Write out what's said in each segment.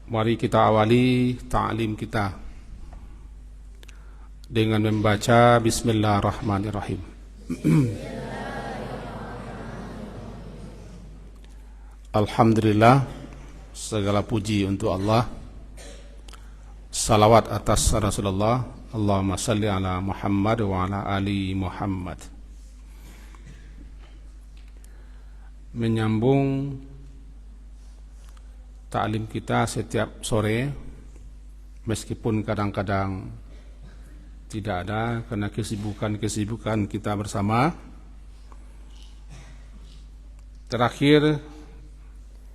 Mari kita awali ta'lim kita dengan membaca Bismillahirrahmanirrahim. Alhamdulillah, segala puji untuk Allah. Salawat atas Rasulullah. Allahumma salli ala Muhammad wa ala ali Muhammad. Menyambung ta'lim kita setiap sore, meskipun kadang-kadang tidak ada karena kesibukan kita bersama. Terakhir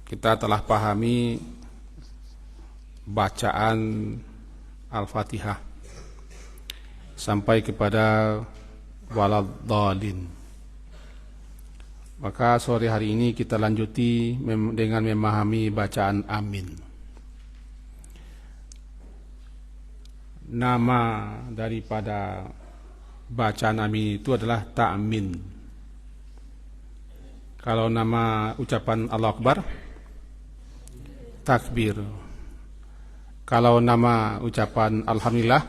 kita telah pahami bacaan Al-Fatihah sampai kepada waladhdallin. Maka sore hari ini kita lanjuti dengan memahami bacaan amin. Nama daripada bacaan amin itu adalah ta'min. Kalau nama ucapan Allahu Akbar, takbir. Kalau nama ucapan Alhamdulillah,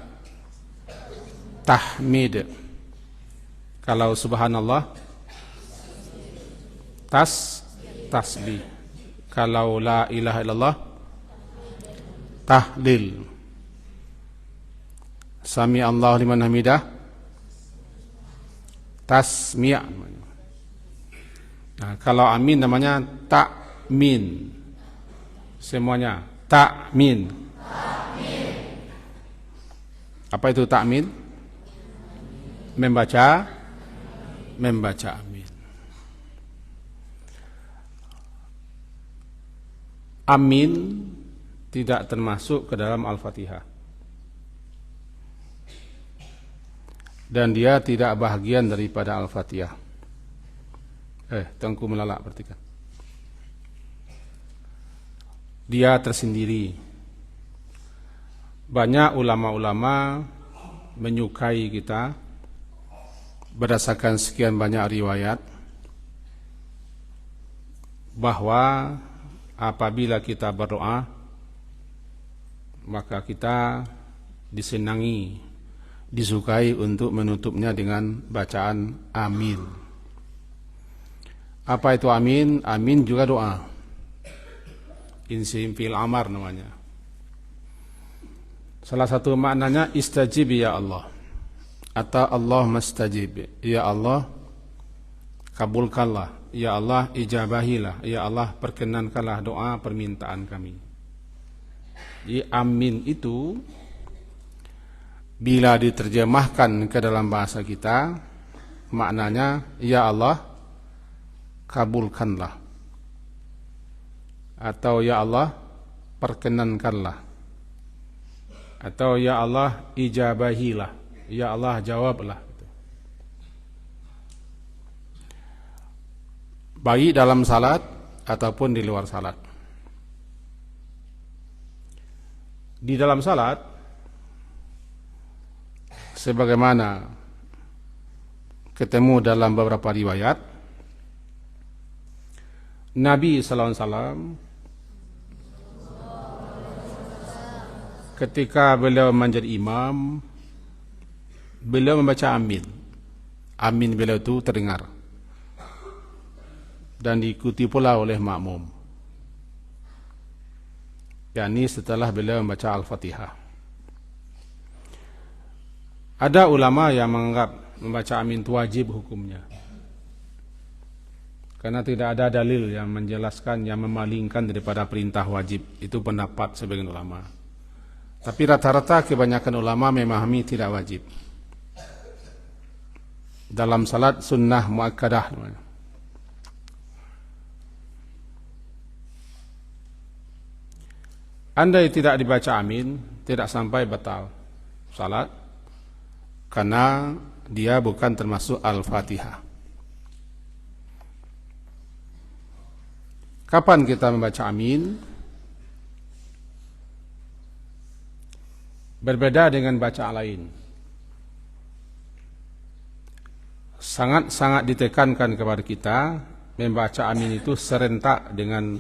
tahmid. Kalau subhanallah, tasbih. Kalau la ilaha illallah, tahlil. Sami Allahu liman hamidah, tasmi'. Nah, kalau amin namanya ta'min. Semuanya ta'min. Apa itu ta'min? Membaca amin. Amin tidak termasuk ke dalam Al-Fatihah, dan dia tidak bahagian daripada Al-Fatihah. Tengku melalak, perhatikan. Dia tersendiri. Banyak ulama-ulama menyukai kita berdasarkan sekian banyak riwayat bahwa apabila kita berdoa, maka kita disenangi, disukai untuk menutupnya dengan bacaan amin. Apa itu amin? Amin juga doa. Insim fil amar namanya. Salah satu maknanya istajib ya Allah, atau Allah mustajib. Ya Allah, kabulkanlah. Ya Allah, ijabahilah. Ya Allah, perkenankanlah doa permintaan kami. Jadi amin itu bila diterjemahkan ke dalam bahasa kita, maknanya ya Allah, kabulkanlah. Atau ya Allah, perkenankanlah. Atau ya Allah, ijabahilah. Ya Allah, jawablah. Baik dalam salat ataupun di luar salat. Di dalam salat, sebagaimana ketemu dalam beberapa riwayat, Nabi SAW ketika beliau menjadi imam, beliau membaca amin. Amin beliau itu terdengar dan diikuti pula oleh makmum, yakni setelah beliau membaca Al-Fatihah. Ada ulama yang menganggap membaca amin itu wajib hukumnya, karena tidak ada dalil yang menjelaskan, yang memalingkan daripada perintah wajib. Itu pendapat sebagian ulama. Tapi rata-rata kebanyakan ulama memahami tidak wajib. Dalam salat sunnah muakkadah namanya. Andai tidak dibaca amin, tidak sampai batal salat, karena dia bukan termasuk Al-Fatihah. Kapan kita membaca amin? Berbeda dengan bacaan lain. Sangat-sangat ditekankan kepada kita membaca amin itu serentak dengan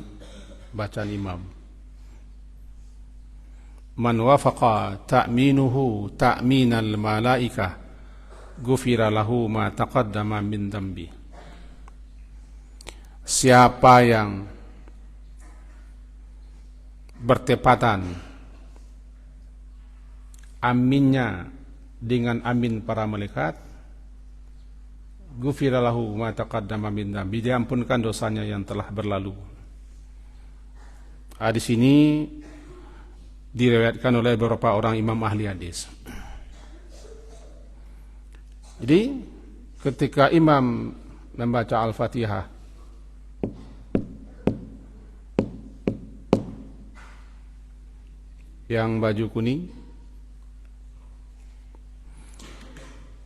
bacaan imam. man wafaqa ta'minuhu ta'minal malaikah ghufira lahu ma taqaddama min dambi. Siapa yang bertepatan aminnya dengan amin para malaikat, ghufira lahu ma taqaddama min dambi, diampunkan dosanya yang telah berlalu. Di sini diriwayatkan oleh beberapa orang imam ahli hadis. Jadi ketika imam membaca Al-Fatihah, yang baju kuning,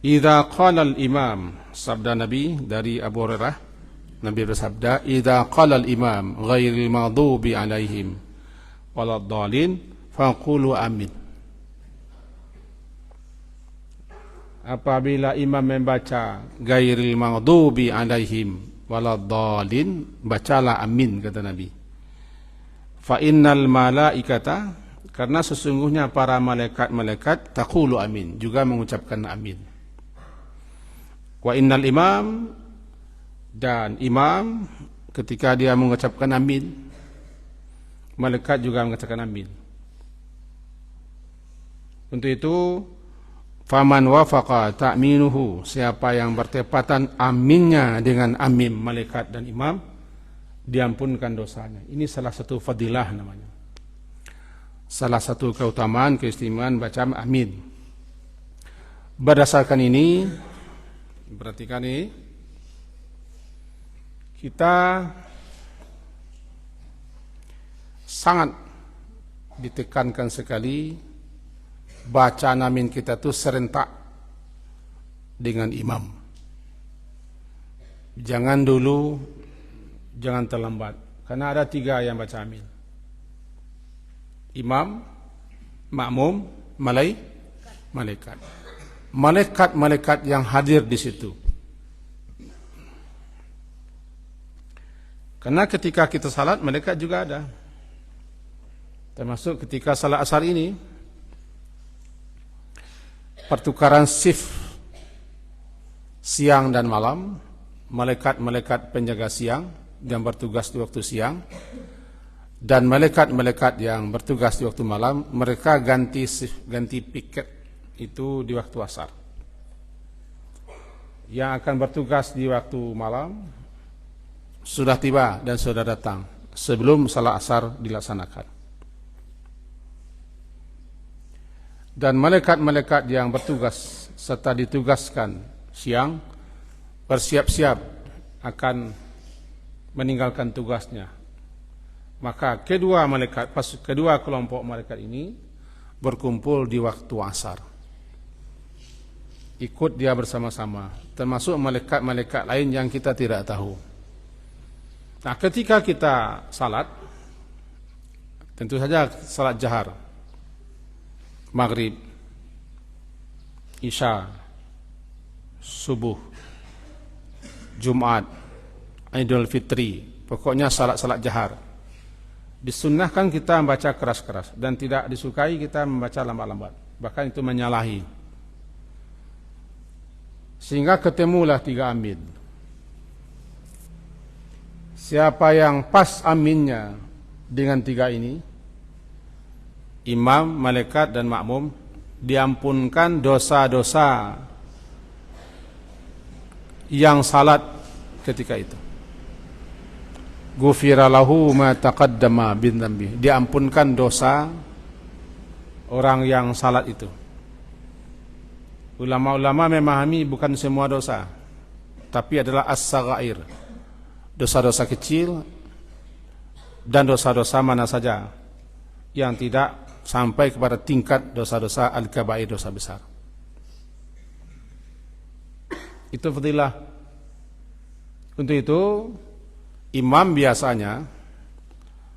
idza qala al-imam, sabda Nabi dari Abu Hurairah, Nabi bersabda, idza qala al-imam ghairil maghdubi alaihim waladdallin faqulu amin. Apabila imam membaca ghairil maghdubi alaihim waladdallin, bacalah amin, kata Nabi. Fa innal malaikata, karena sesungguhnya para malaikat taqulu amin, juga mengucapkan amin. Wa innal imam, dan imam ketika dia mengucapkan amin, malaikat juga mengucapkan amin. Untuk itu, faman wafaqa ta'minuhu, siapa yang bertepatan aminnya dengan amin malaikat dan imam, diampunkan dosanya. Ini salah satu fadilah namanya. Salah satu keutamaan, keistimewaan baca amin. Berdasarkan ini, perhatikan ini, kita sangat ditekankan sekali bacaan amin kita itu serentak dengan imam. Jangan dulu, jangan terlambat, karena ada 3 yang baca amin: imam, makmum, malaikat. Malaikat yang hadir di situ. Karena ketika kita salat, malaikat juga ada. Termasuk ketika salat asar ini, pertukaran shift siang dan malam, malaikat penjaga siang yang bertugas di waktu siang, dan malaikat yang bertugas di waktu malam, mereka ganti piket itu di waktu asar. Yang akan bertugas di waktu malam sudah tiba dan sudah datang sebelum salat asar dilaksanakan. Dan malaikat yang bertugas serta ditugaskan siang bersiap-siap akan meninggalkan tugasnya. Maka kedua kelompok malaikat ini berkumpul di waktu asar. Ikut dia bersama-sama, termasuk malaikat lain yang kita tidak tahu. Nah, ketika kita salat, tentu saja salat jahar, maghrib, isya, subuh, Jumat, Idul Fitri, pokoknya salat-salat jahar. Disunnahkan kita membaca keras-keras, dan tidak disukai kita membaca lambat-lambat, bahkan itu menyalahi. Sehingga ketemulah 3 amin. Siapa yang pas aminnya dengan 3 ini, imam, malaikat, dan makmum, diampunkan dosa-dosa yang salat ketika itu. Ghufira lahu ma taqaddama bin dzambi, diampunkan dosa orang yang salat itu. Ulama-ulama memahami bukan semua dosa, tapi adalah as-saghair, dosa-dosa kecil dan dosa-dosa mana saja yang tidak sampai kepada tingkat dosa-dosa al-kabair, dosa besar. Itu fadilah. Untuk itu imam biasanya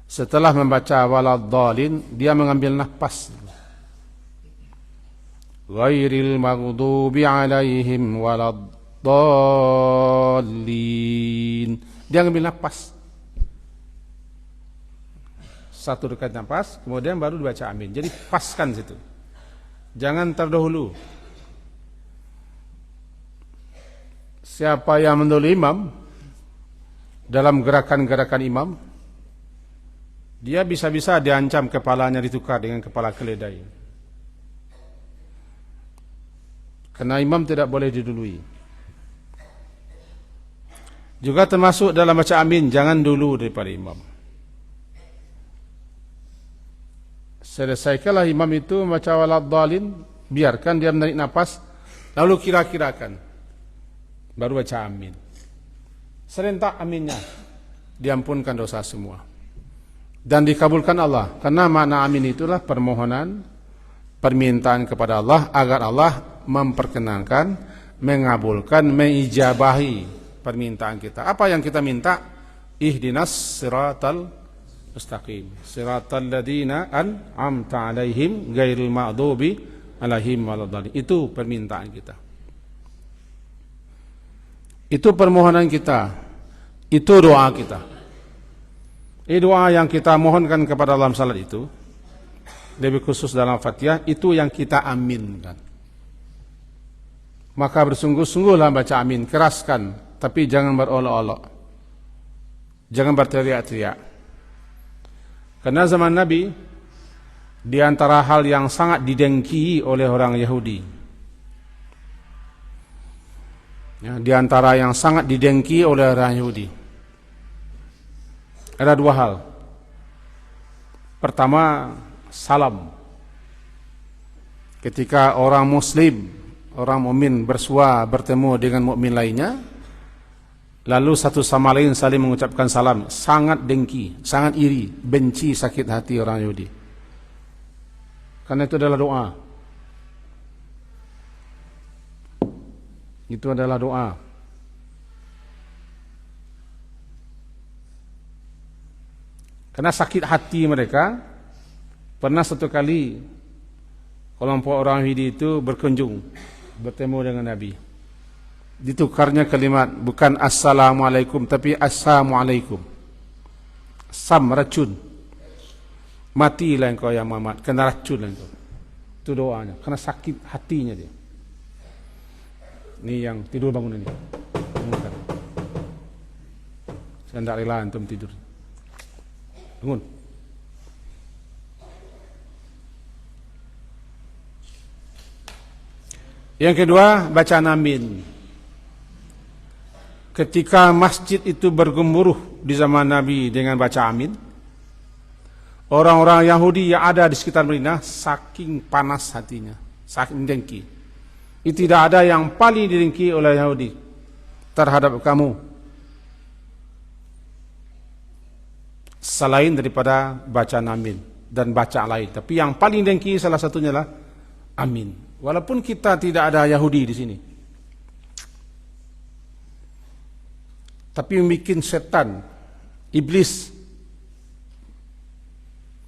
setelah membaca waladdallin, dia mengambil nafas. Ghairil maghdubi alaihim waladdallin. Dia mengambil nafas satu dekat nafas, kemudian baru dibaca amin. Jadi paskan situ. Jangan terdahulu. Siapa yang mendahului imam dalam gerakan-gerakan imam, dia bisa-bisa diancam kepalanya ditukar dengan kepala keledai. Karena imam tidak boleh didului. Juga termasuk dalam baca amin, jangan dulu daripada imam. Selesaikanlah imam itu membaca waladhdallin, biarkan dia menarik nafas, lalu kira-kirakan, baru baca amin. Serentak aminnya, diampunkan dosa semua. Dan dikabulkan Allah. Karena makna amin itulah permohonan, permintaan kepada Allah, agar Allah memperkenankan, mengabulkan, mengijabahi permintaan kita. Apa yang kita minta? Ihdinas siratal mustaqim, siratal ladzina an'amta alaihim ghairil maghdubi alaihim waladdallin. Itu permintaan kita. Itu permohonan kita. Itu doa kita. Doa yang kita mohonkan kepada dalam salat itu, lebih khusus dalam Fatihah, itu yang kita aminkan. Maka bersungguh-sungguhlah baca amin, keraskan, tapi jangan berolok-olok. Jangan berteriak-teriak. Karena zaman Nabi, di antara hal yang sangat didengki oleh orang Yahudi, ya, di antara yang sangat didengki oleh orang Yahudi, ada dua hal. Pertama, salam. Ketika orang Muslim, orang mukmin bersua bertemu dengan mukmin lainnya, lalu satu sama lain saling mengucapkan salam, sangat dengki, sangat iri, benci, sakit hati orang Yahudi. Karena itu adalah doa. Itu adalah doa. Karena sakit hati mereka, pernah satu kali kelompok orang Yahudi itu berkunjung, bertemu dengan Nabi. Ditukarnya kalimat, bukan assalamualaikum, tapi assalamualaikum. Sam, racun. Matilah engkau ya Muhammad, kena racun engkau. Itu doanya, karena sakit hatinya dia. Ini yang tidur bangun ini. Bangunkan. Saya tidak rela antum tidur. Bangun. Yang kedua, bacaan amin. Ketika masjid itu bergemuruh di zaman Nabi dengan baca amin, orang-orang Yahudi yang ada di sekitar Madinah saking panas hatinya, saking dengki. Itu tidak ada yang paling didengki oleh Yahudi terhadap kamu selain daripada bacaan amin dan baca lain. Tapi yang paling dengki salah satunya adalah amin. Walaupun kita tidak ada Yahudi di sini, tapi membuat setan, iblis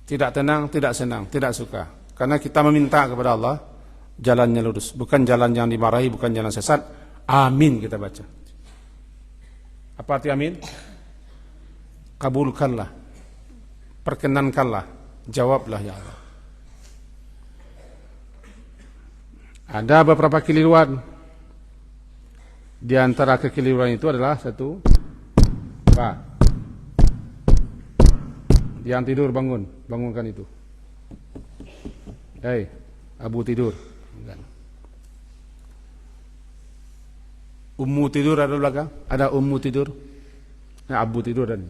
tidak tenang, tidak senang, tidak suka. Karena kita meminta kepada Allah jalannya lurus, bukan jalan yang dimarahi, bukan jalan sesat. Amin kita baca. Apa arti amin? Kabulkanlah, perkenankanlah, jawablah ya Allah. Ada beberapa keliruan. Di antara kekeliruan itu adalah satu, Pak, yang tidur bangun, bangunkan itu. Hei, Abu tidur. Ummu tidur ada belakang? Ada ummu tidur? Nah, Abu tidur dan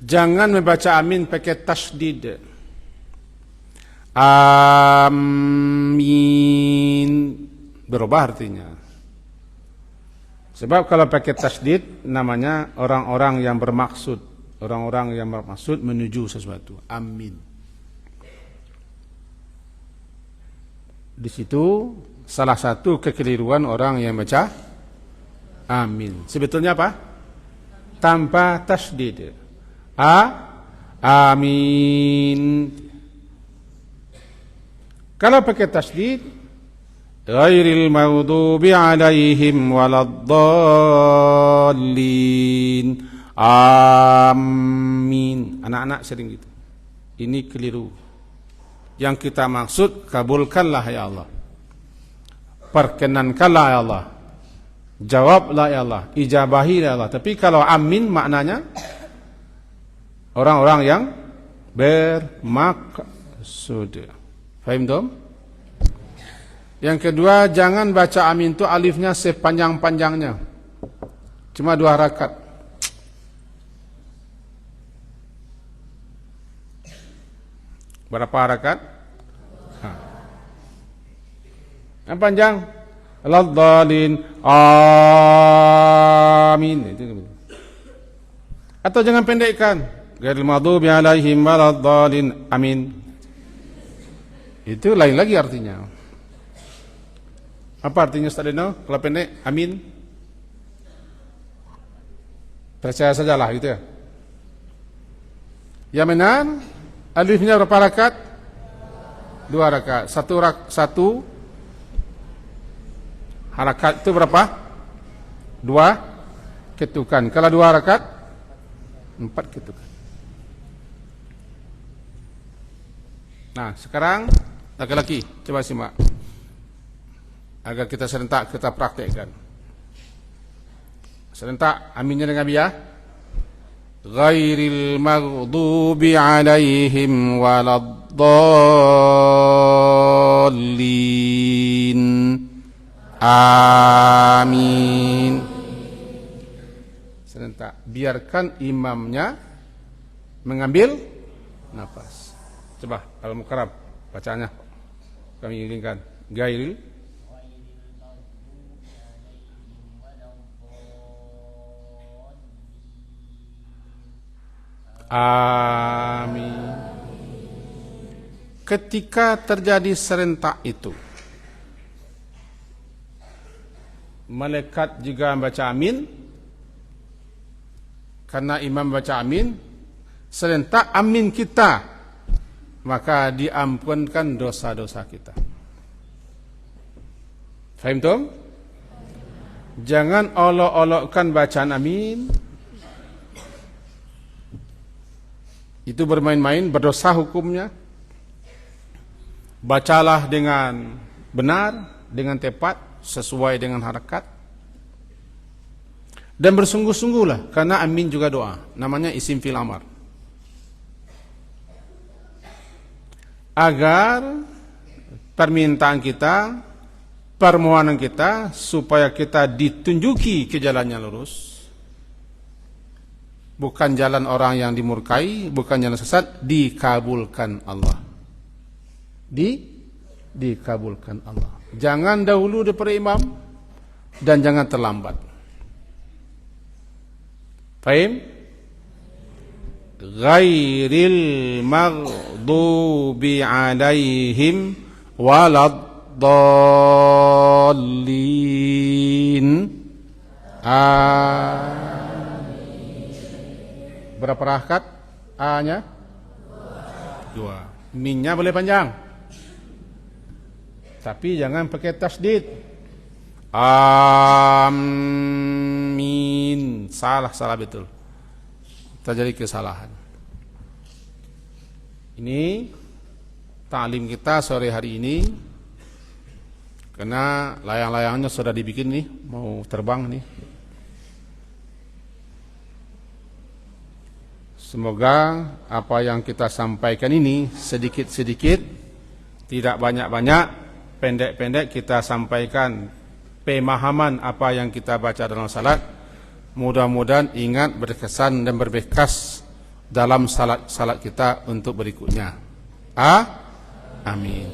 jangan membaca amin pakai tasydid. Amin berubah artinya. Sebab kalau pakai tasydid namanya orang-orang yang bermaksud, orang-orang yang bermaksud menuju sesuatu. Amin. Di situ salah satu kekeliruan orang yang baca amin. Sebetulnya apa? Tanpa tasydid. Amin. Kalau pakai tasydid, ghairil maghdubi alaihim waladdallin. Amin. Anak-anak sering gitu. Ini keliru. Yang kita maksud, kabulkanlah ya Allah, perkenankanlah ya Allah, jawablah ya Allah, ijabahi ya Allah. Tapi kalau amin maknanya orang-orang yang bermaksud. Faham dong? Yang kedua, jangan baca amin itu alifnya sepanjang-panjangnya, cuma 2 harakat. Berapa harakat? Yang panjang, Waladdallin, amin. Itu. Atau jangan pendekkan, ghairil maghdubi alaihim waladdallin, amin. Itu lain lagi artinya. Apa artinya Ustaz Dino kalau pendek? Amin. Percaya sajalah gitu ya. Yang benar, alifnya berapa rakaat? 2 rakaat. Satu harakat itu berapa? 2 ketukan. Kalau 2 rakaat 4 ketukan. Nah, sekarang laki-laki coba simak agar kita serentak kita praktekkan. Serentak aminnya dengan biya. Ghairil maghdubi alaihim waladdallin. Amin. Serentak. Biarkan imamnya mengambil nafas. Coba Al-Mukarram bacanya. Kami inginkan. Ghairil. Amin. Ketika terjadi serentak itu, malaikat juga membaca amin. Karena imam baca amin, serentak amin kita, maka diampunkan dosa-dosa kita. Faham tuh? Jangan olok-olokkan bacaan amin. Itu bermain-main, berdosa hukumnya. Bacalah dengan benar, dengan tepat, sesuai dengan harakat. Dan bersungguh-sungguhlah, karena amin juga doa. Namanya isim fil amar. Agar permintaan kita, permohonan kita, supaya kita ditunjuki ke jalannya lurus. Bukan jalan orang yang dimurkai, bukan jalan sesat, dikabulkan Allah. Dikabulkan Allah. Jangan dahulu daripada imam dan jangan terlambat. Fahim? Ghairil maghdubi alaihim waladdallin. Berapa rakaat? A-nya? 2. Min-nya boleh panjang. Tapi jangan pakai tasdid. Amin. Salah betul. Terjadi kesalahan. Ini ta'lim kita sore hari ini. Karena layang-layangnya sudah dibikin nih, mau terbang nih. Semoga apa yang kita sampaikan ini sedikit-sedikit, tidak banyak-banyak, pendek-pendek kita sampaikan pemahaman apa yang kita baca dalam salat. Mudah-mudahan ingat, berkesan dan berbekas dalam salat kita untuk berikutnya. Amin.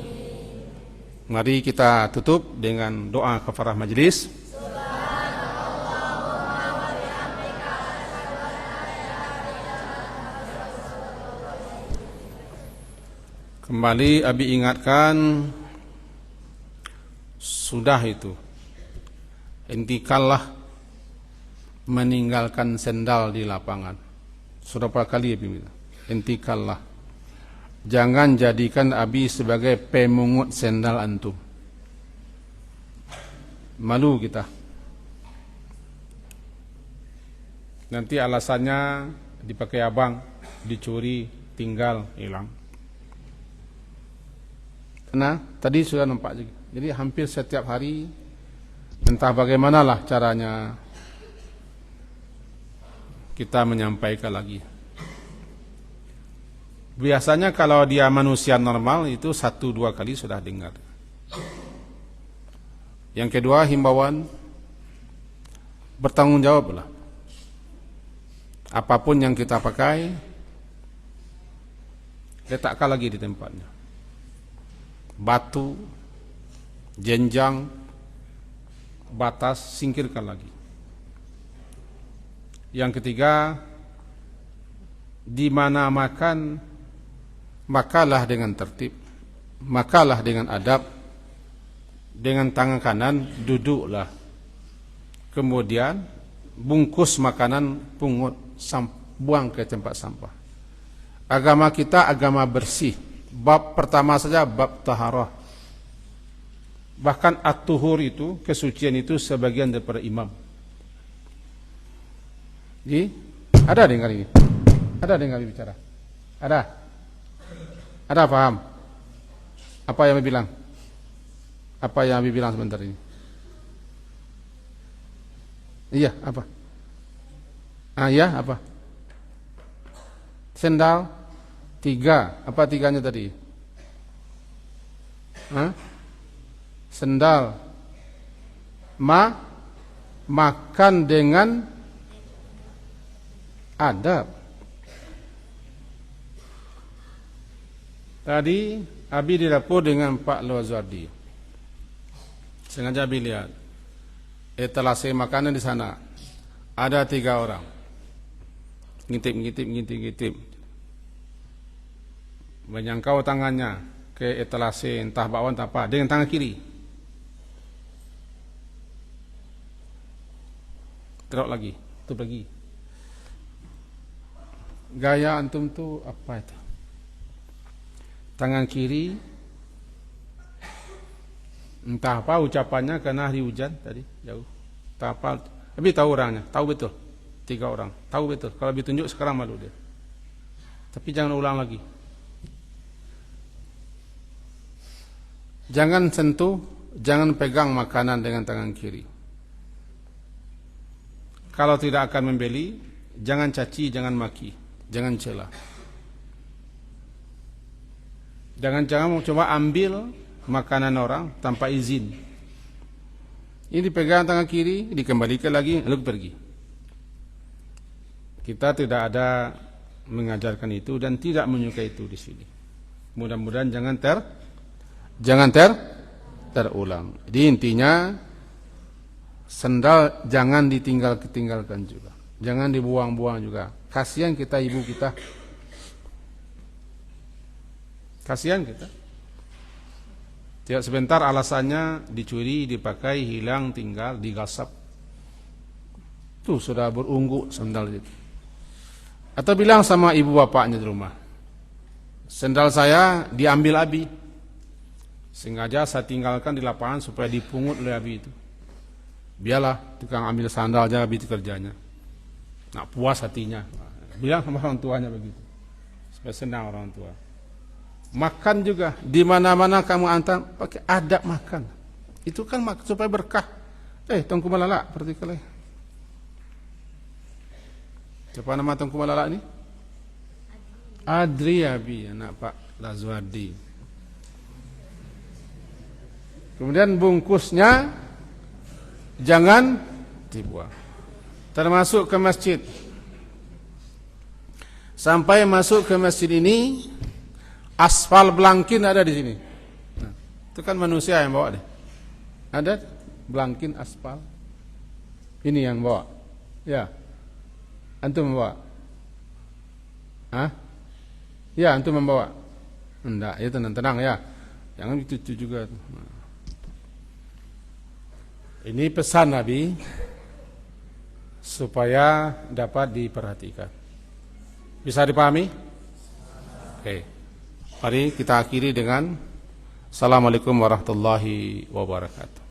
Mari kita tutup dengan doa kafarah majlis. Kembali Abi ingatkan, sudah itu, hentikanlah meninggalkan sendal di lapangan. Sudah berapa kali Abi minta? Hentikanlah. Jangan jadikan Abi sebagai pemungut sendal antum. malu kita. Nanti alasannya dipakai abang, dicuri, tinggal, hilang. Nah, tadi sudah nampak juga. Jadi hampir setiap hari, entah bagaimanalah caranya kita menyampaikan lagi. Biasanya kalau dia manusia normal itu 1-2 kali sudah dengar. Yang kedua, himbauan bertanggung jawablah. Apapun yang kita pakai, letakkan lagi di tempatnya. Batu, jenjang, batas, singkirkan lagi. Yang ketiga, di mana makan, makalah dengan tertib, makalah dengan adab, dengan tangan kanan duduklah. Kemudian bungkus makanan, pungut, buang ke tempat sampah. Agama kita agama bersih. Bab pertama saja bab taharah. Bahkan at-tuhur itu, kesucian itu sebagian daripada imam. Jadi, ada dengar ini? Ada dengar bicara? Ada? Ada paham? Apa yang Abi bilang? Apa yang Abi bilang sebentar ini? Iya, apa? Ya, apa? Sendal 3. Apa 3-nya tadi? Sendal. Makan dengan adab. Tadi Abi di dapur dengan Pak Lawazwardi. Sengaja Abi lihat etalase makanan di sana. Ada 3 orang. Ngintip. Menyangkau tangannya ke etalase entah bawah entah apa dengan tangan kiri. Terok lagi, tutup lagi. Gaya antum tuh apa itu? Tangan kiri, entah apa ucapannya karena hari hujan tadi jauh. Entah apa, tapi tahu orangnya, tahu betul. 3 orang, tahu betul. Kalau ditunjuk sekarang malu dia. Tapi jangan ulang lagi. Jangan sentuh, jangan pegang makanan dengan tangan kiri. Kalau tidak akan membeli, jangan caci, jangan maki, jangan cela. Jangan mau coba ambil makanan orang tanpa izin. Ini dipegang tangan kiri, dikembalikan lagi, lalu pergi. Kita tidak ada mengajarkan itu dan tidak menyukai itu di sini. Mudah-mudahan jangan terulang. Jadi intinya sendal jangan ditinggalkan juga. Jangan dibuang-buang juga. Kasihan kita ibu kita. Kasihan kita. Tidak sebentar alasannya dicuri, dipakai, hilang, tinggal, digasap. Itu sudah berungguk sendal itu. Atau bilang sama ibu bapaknya di rumah, sendal saya diambil Abi. Sengaja saya tinggalkan di lapangan supaya dipungut oleh Abi itu. Biarlah tukang ambil sandal aja Abi itu kerjanya. Nah, puas hatinya. Bilang sama orang tuanya begitu. Supaya senang orang tua. Makan juga di mana-mana kamu antar pakai adab makan. Itu kan supaya berkah. Tengku Malala partikelnya. Siapa nama Tengku Malala ini? Adri Abi, anak Pak Lawazwardi. Kemudian bungkusnya jangan dibuang. Termasuk ke masjid. Sampai masuk ke masjid ini, aspal belangkin ada di sini. Nah, itu kan manusia yang bawa deh. Ada belangkin aspal. Ini yang bawa. Ya. Antum membawa? Ya, antum membawa. Enggak, ya tenang ya. Jangan itu juga. Nah. Ini pesan Nabi supaya dapat diperhatikan. Bisa dipahami? Oke. Mari kita akhiri dengan Assalamualaikum warahmatullahi wabarakatuh.